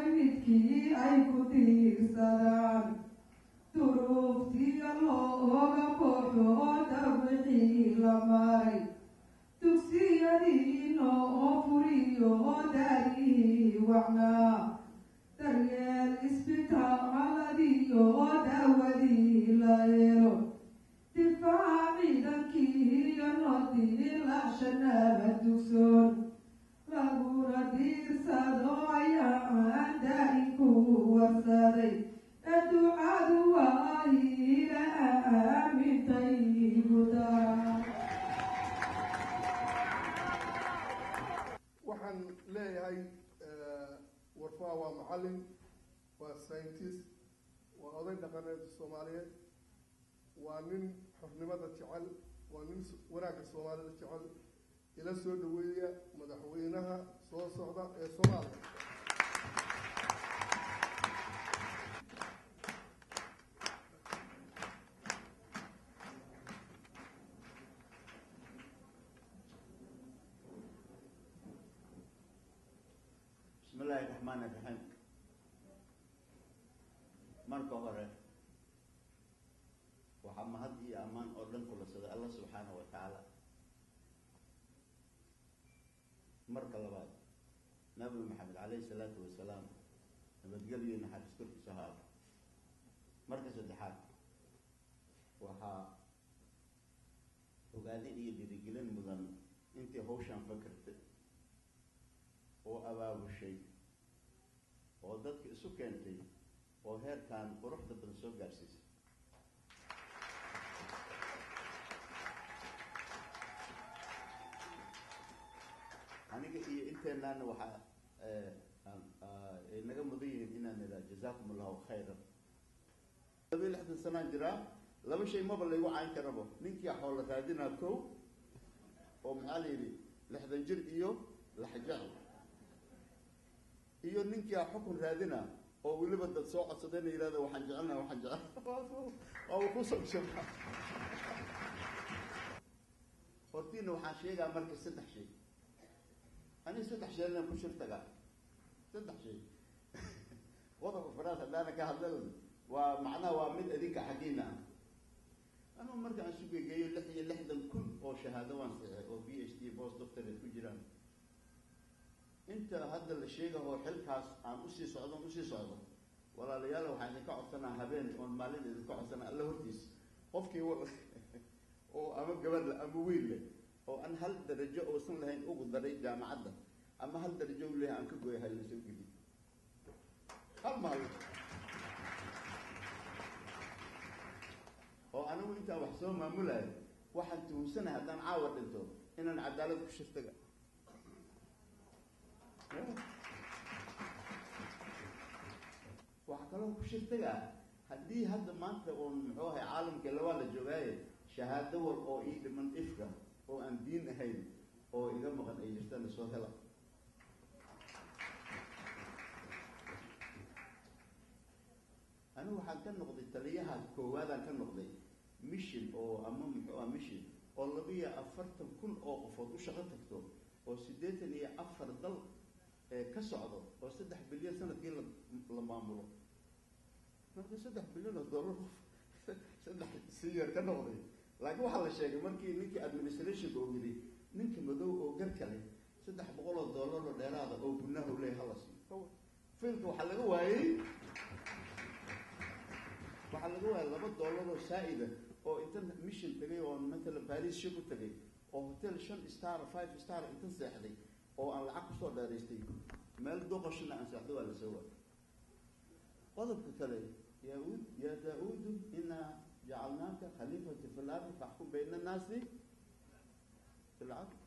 midkii ay ku tiirsadaan duruuftiya looga baxo dabcii la maray dugsiyadiino oo furiyo darii wacnaa daryeel isbitaaladiyo daawadii la helo difaac ciidankiiyo nodilashanaaba dugsoon laguna diirsado ayaan daa'inku warsaday ee ducadu waa ila aamintay gudaa. waxaan leeyahay warfaa waa macallin, waa scientist, waa oday dhaqaneed Soomaaliyeed, waa nin xornimada jecel, waa nin wanaagga Soomaalida jecel, ila soo dhaweeya madaxweynaha soo socda ee Soomaaliya. بسم الله الرحمن الرحيم. marka hore waxaa mahad iyo ammaan oo dhan kula sida Allah subhanahu wa ta'ala. marka labaad nabi maxamed alayhi salatu wasalaam nabadgelyo naxariis korkiisa ha ahaato. marka saddexaad waxaa ogaadin iyo dhiirigelin mudan intii hawshan fakartay oo abaabushay oo dadka isu keentay oo heerkan quruxda badan soo gaarsiisay. aniga iyo inteenana waxaa naga mudan yihiin inaan nidhaa jazaakum allahu khayran. 60 sanaan jiraa, laba shay maba laygu cayn karabo. ninkii xoolo raadinaa kow oo maxaa la yidhi 60 jir iyo laxjaal, iyo ninkii xukun raadinaa oo weliba dad soo codsadeen yiraahdo waxaan jecelnahay waxaan jecel oo ku soo shaqaa. hortiina waxaan sheegaa marka saddex shay. ani saddex shay aan ku shirtaga saddex shay wadada faraad hadana ka hadlay waa macnaha waa mid adinka xaqiina anu marka aan suuq geeyo 66 oo shahaado waan saxay oo PhD post doctorate ku jiraan. inta hadda la sheego oo xilkaas aan u sii socdo walaalayaal waxaan ka codsanaa habeen oo maalin idin ka codsanaa Allah hortiis qofkii oo ama gabadh ama wiil oo aan hal darajo oo san lahayn ugu daray jaamacadda ama hal darajo leeyahay aan ka gooyay hal soo gidi hal maal oo anigu inta wax soo maamulay waxaan tuunsanahay haddaan caawa dhinto inaan cadaalad ku shirtaga. waxa kaloo ku shirtaga haddii hadda maanta oo muxuu ahay caalamka la wada joogay shahaado wal oo ii dhiman ifka oo aan diin ahayn oo iga maqan ay jirtaan soo hela. anigu waxaan ka noqday taliyaha koowaad aan ka noqday mission oo ama muxuu ahaa mission oo 240,000 oo qofood u shaqo tagto oo 84 dal ka socdo oo 3 bilyan sanadkii la maamulo. marka 3 bilyan oo dollar saddex siyar ka noqday. laakiin waxa la sheegay markii ninkii administration oo yiri ninka madow oo gar kale $300 oo dheeraad oo gunaha u leeyahay halas filka waxa laga waayay $2 oo saa'ida oo inta mission tagay oo mesela Paris shaqo tagay oo hotel 5 star 5 star inta seexday oo aan lacag ku soo dheeraystay meel doqoshna aan seexdo wala soo qodobka kale يا داود إنا جعلناك خليفة في الأرض فاحكم بين الناس في العدل.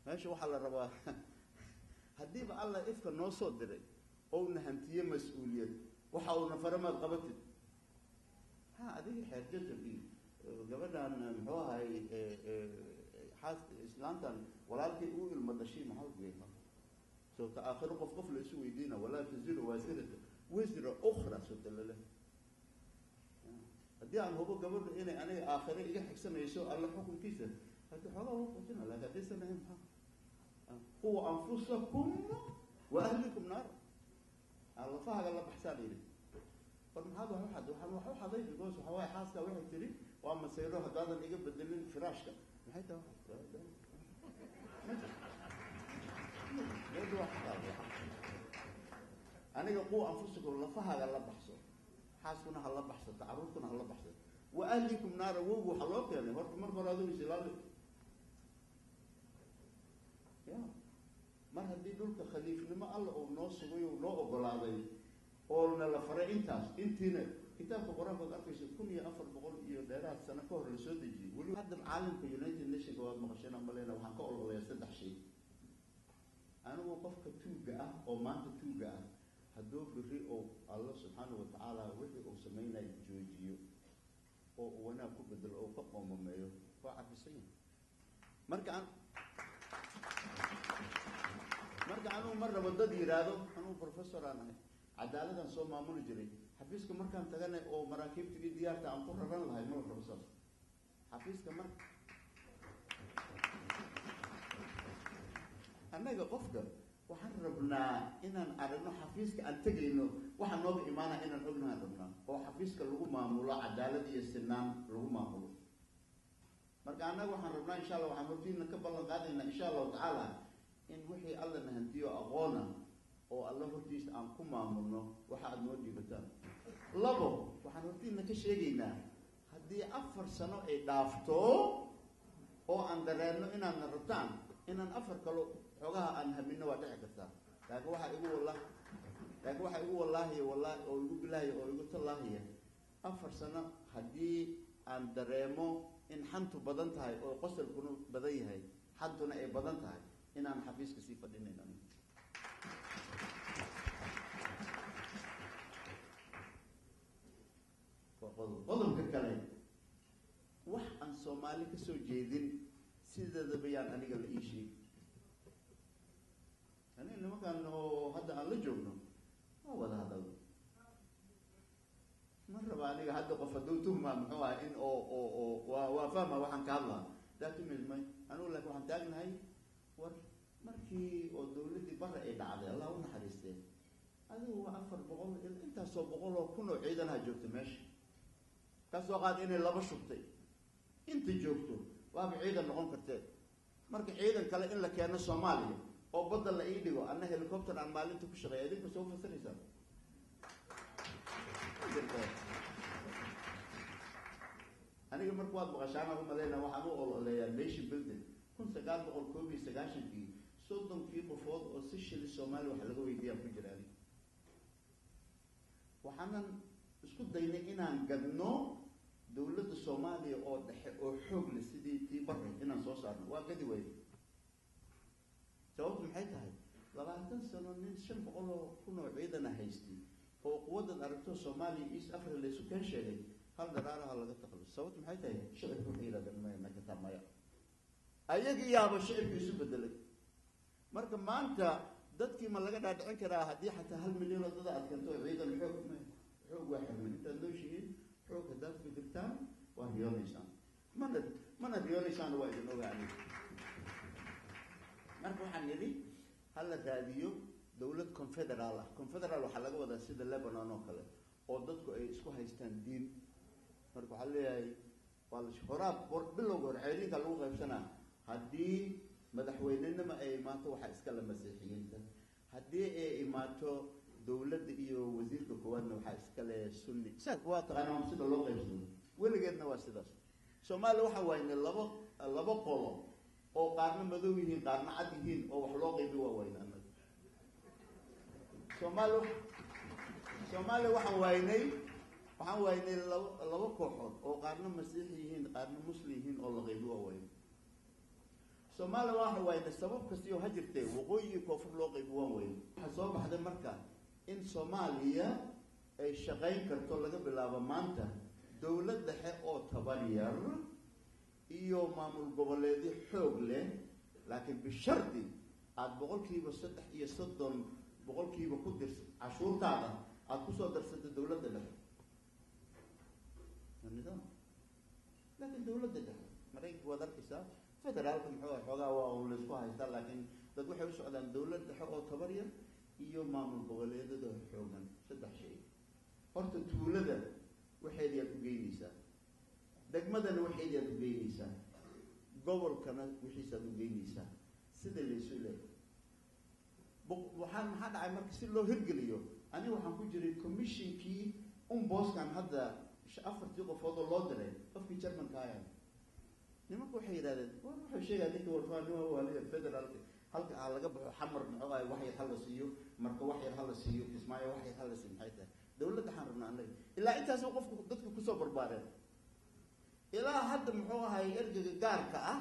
ماشي وحل الربا هدي بقى الله إفك النص دري أو نهنتيه مسؤولية وحاول نفرم القبض ها هذه حاجة في قبل أن هو هاي حاس إسلامتان ولكن هو المدشين محاول بيها سو تآخر قفل يسوي دينا ولا تزيل وازرة وزر أخرى سد له هدي عن هو قبل إني أنا آخر إيه حسنا يسوع الله حكم كيسه هذا حلا هو قلنا لا هذا سنة هم هو أنفسكم وأهلكم نار على فها قال بحساب لي فمن هذا واحد وحنا حضيف جوز وحواي حاسة واحد تري وأما سيروح هذا اللي يجيب بدلين فراشك نهايته واحد أنا يقول أنفسكم الله فها قال بحسب حاسكنا الله بحسب تعرفكنا الله بحسب وأهلكم نار ووجو حلوك يعني هرت مرة هذول يسلالك يا mar haddii dhulka khaliifnimo alla uu noo sugay oo noo ogolaaday oo na la faray intiina kitaabka quraanka arkaysa 1400 iyo dheeraad sano ka hor la soo dejiyay wali hadda caalamka United Nations waa maqashana maleena waxaan ka ololayaa saddex shay anigu qofka tuuga ah oo maanta tuuga ah hadduu biri oo Allah subhanahu wa ta'ala wixii uu sameeyay joojiyo oo wanaag ku bedelo oo ka qoomameeyo waa cabisan marka أنا مرة بدأت يرادو أنا بروفيسور أنا عدالة سو معمول جري حفيز كمر كان تجانا أو مراكب تجي ديار تأمور ران لهاي مرة بروفيسور حفيز كمر أنا جاكفكر وحربنا إن أردنا حفيز كأن تجي إنه وحنوب إيمانا إن نقولنا ربنا أو حفيز كلو معمول عدالة دي السنان لو معمول مركانا وحربنا إن شاء الله وحنوتين نكبر لقادنا إن شاء الله تعالى إن وحي الله نهنديو أغونا أو الله هرتيس أن كما منه وحد نودي بتان لبو وحنوتين نكشيجينا هدي أفر سنة إضافتو أو أندرانو إن نرتان إن أفر كلو حقها أنها منه وادع كتان لكن واحد يقول والله أو يقول بالله أو يقول الله أفر سنة هدي أندرامو إن حنتو بدنتهاي أو قصر كنو بديهاي حنتونا إيه بدنتهاي إن أنا حفيز كسي فديني أنا وقضم كالكلام وح أن صومالي كسو جيدين سيدة ذبيان أنا قال إيشي أنا إنما كان هذا على جوبنا هو هذا مرة بعدين هذا قفدوتهم ما محوا إن أو وفهم وحن كالله لا تمل ماي أنا أقول لك وحن تاجن هاي markii oo dawladii barra ay dhacday Allah u naxariistay adigu waa 400 inta soo 100 kun oo ciidanaha joogto meesha ka soo qaad inay laba shubtay inta joogto waa ciidan noqon kartay marka ciidan kale in la keeno Soomaaliya oo badal la ii dhigo anna helicopter aan maalinta ku shaqeeyay idinku soo fasiraysaa aniga markuu aad maqashaana u maleena waxaan u ololayaa nation building 1999 صدق في قفوض وسيشل الصومال وحلقوا يديها في جرالي وحنا اسكت دينا إنا نقدنو دولة الصومالية أو حوق لسيدي تي بري إنا نصوصارنا وقدي ويد سوف محيطها لغاية تنسلوا إن شن بقولوا كنا بعيدنا هيستي هو قوة الأرتو الصومالي إيس أفر اللي سكان شيء هل درارها هل تقلص سوف محيطها شغل كثيرة ما كتاب ما يا أيجي يا أبو الشعب يسوب الدلك marka maanta dadkii ma laga dhaadhicin karaa hadii xataa 1 milyan oo dad aad kanto ciidan xoog waxa inta loo sheegay xoog dad fikirtaan waa riyoonaysaan mana riyoonaysaan waa idin ogaanay marka waxaan nidhi hal la raadiyo dawlad confederal waxa laga wadaa sida Lebanon oo kale oo dadku ay isku haystaan diin marka waxa leeyahay waa la shaqoraad bilowga xiriirka lagu qaybsanaa hadii madaxweynenima ay imaato waxa iska la masiixiyiinta hadii ay imaato dawladda iyo wasiirka koowaadna waxa iska le sunni saad waa taqaanaa sida loo qaybsado weligeedna waa sidaas Soomaaliya waxa waayna laba qolo oo qaarna madow yihiin qaarna cad yihiin oo wax loo qaybiyo waa waynaa Soomaaliya waxaan waynay laba kooxood oo qaarna masiixi yihiin qaarna muslim yihiin oo la qaybiyo waa waynaa Soomaaliya waxa waayna sabab kasta oo hajirtay waqooyi koonfur loo qaybiyo waa waynaa waxa soo baxday marka in Soomaaliya ay shaqayn karto laga bilaabo maanta dawlad dhexe oo tabariyar iyo maamul goboleedyo xoog leh laakiin bisharti aad 330 boqolkiiba ku dirsan cashuurtaada aad ku soo darsato dawladda dhexe nidaam laakiin dawladda dhexe maraykanka waa darkiisa federaalka muxuu xoogaa waa uu la isku haystaa laakiin dad waxay u socdaan dawlad dhexe oo tabariyar iyo maamul goboleedada xoogan saddex shay horta tuulada waxeediyaad u geynaysaa degmadana waxeediyaad u geynaysaa gobolkana wixiisaad u geynaysaa sida laysu leeyahay waxaan maxaa dhacay marka si loo hirgeliyo aniga waxaan ku jiray commissionkii booskan hadda 4 qofood oo loo diray qofkii Germanka ayaa nimanku waxay yiraahdeen wuxuu sheegay ninka warfaanimo waalida federal halka laga baxo xamar maxay wax yar hal siiyo marka wax yar hal siiyo ismaayo wax yar hal siin maxay tahay dawladda waxaan rabnaa anaga ilaa intaas oo qofku dadku ku soo barbaareen ilaa hadda muxuu ahay ergaga gaarka ah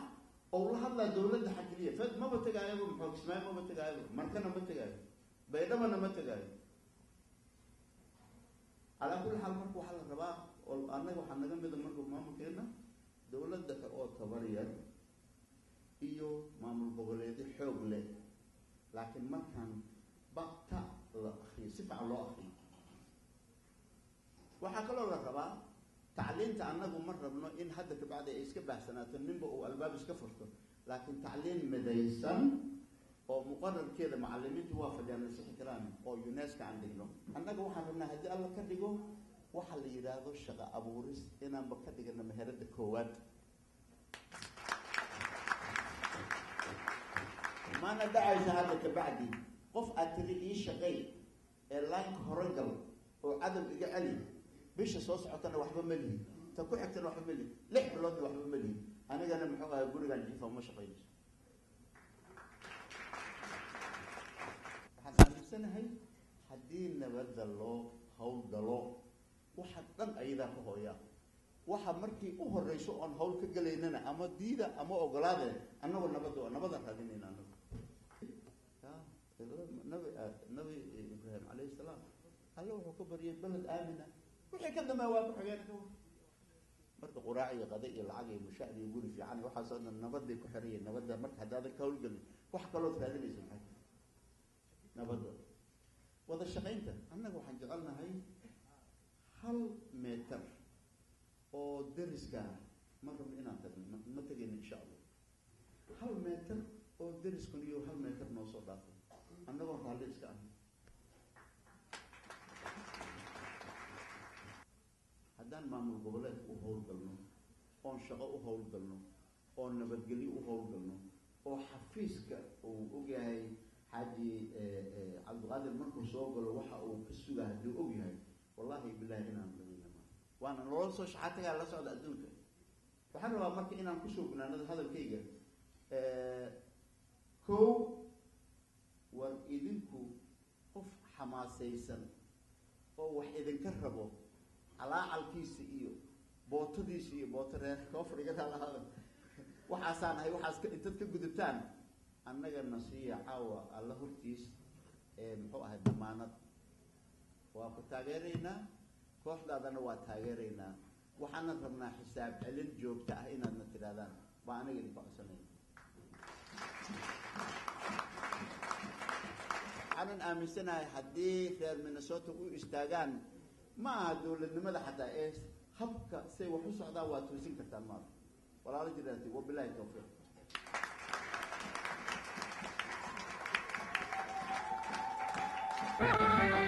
oo la hadla dawladda xaqliya fad ma batagaayo muxuu ismaayo ma batagaayo markana ma batagaayo baydhaba ma tagaayo على كل حال مركو حل الرباط وأنا وحنا جنب مركو ما ممكننا دولة دك أو كبرية إيو ما من بقولي حوله لكن ما كان بقطع الأخي سفع الله أخي وحكى له الرباط تعلمت عنه مرة بنو إن حدك بعد إسكبه سنة النبأ والباب إسكفرته لكن تعليم مديسن أو مقرر كذا معلمين توافق يعني نسيح كلامي أو يونسكو عندنا أنا جو حنا هدي الله كديجو وحل يراضو الشقة أبو ريس إن أنا بكديج إن مهرة الكواد ما ندعي هذا كبعدي قف أتري شقي اللاين هرنجل وعدم إجعالي بيش صوص عطنا واحد ملي تكون حكتنا واحد ملي لح بلاد واحد ملي أنا جانا محوها يقول لي عن جيفا وما شقيش السنة هاي حدين نبذل الله هول دلو واحد دم أيضا كهويا واحد مركي الرئيس عن هول كجليننا أما ديدا أما أغلاده أنا نبذ هذين أنا نبي إبراهيم عليه السلام قال له هو كبر بلد آمنة وحي كذا ما واقع حاجاته مرت قراعي قضية العقي مشاهدي يقول في عني وحصل النبذ كحرية النبذ مرت هذا كهول جل وحكى له في هذه الاسم نبدأ وهذا الشقينته أنه حنجعلنا هاي هل متر أو درس كان مرة من هنا ما تجين إن شاء الله هل متر أو درس كن يو هل متر نوصل داخل أنه هالدرس كان هذا ما من قبله وهول قلنا أو شقة وهول قلنا أو نبتجلي وهول قلنا أو حفيزك وجاي حاجي عبد القادر مركو سوق ولا وحا وكسوغا هدي اوغياي والله بالله انا مدينه وانا لو سو شحاتي لا سو ادونك waxaan rabaa marka inaan ku soo gunaanado hadalkayga ko war idinku qof xamaasaysan oo wax idinka rabo calaalkiisa iyo bootadiisa iyo bootareer koofriga lahaada waxaasaan hay waxaas inta ka gudubtaan annaga nasiya caawa alla hortiis muxuu ahay damaanad waa ku taageeraynaa kooxdaadana waa taageeraynaa waxaan rabnaa xisaab celin joogto ah inaad na tiraadaan baa aniga idin baqsanay waxaan aaminsanahay haddii reer Minnesota u istaagaan ma aha dowladnimada xataa ee habka say wax u socdaan waa toosin kartaan ma walaalo jiraati wabillahi tawfiiq Thank you.